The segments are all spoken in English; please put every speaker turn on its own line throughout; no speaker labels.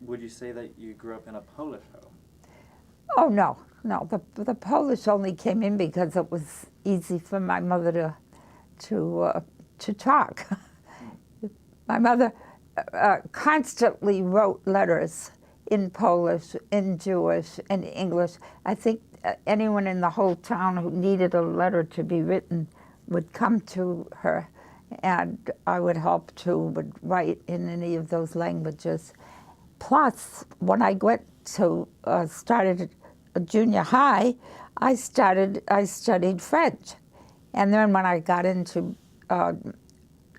would you say that you grew up in a Polish home?
Oh, no, no. The Polish only came in because it was easy for my mother to talk. My mother constantly wrote letters in Polish, in Jewish, in English. I think anyone in the whole town who needed a letter to be written would come to her, and I would help too, would write in any of those languages. Plus, when I went to started a junior high, I studied French, and then when I got into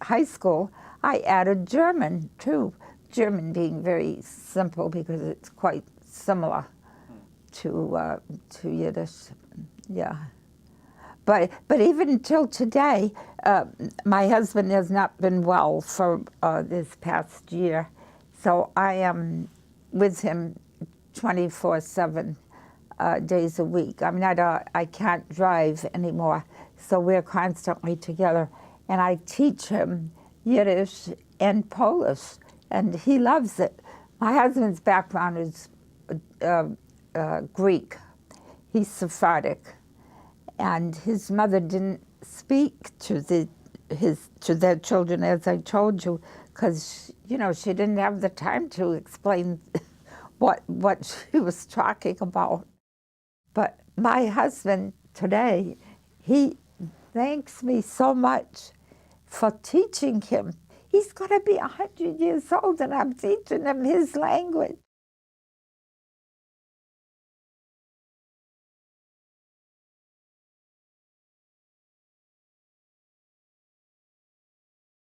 high school, I added German too. German being very simple because it's quite similar to Yiddish, yeah. But even until today, my husband has not been well for this past year, so I am with him 24/7 days a week. I mean, I can't drive anymore, so we're constantly together. And I teach him Yiddish and Polish, and he loves it. My husband's background is Greek. He's Sephardic, and his mother didn't speak to their children, as I told you, because she didn't have the time to explain what she was talking about. But my husband today, he thanks me so much for teaching him. He's going to be 100 years old, and I'm teaching him his language.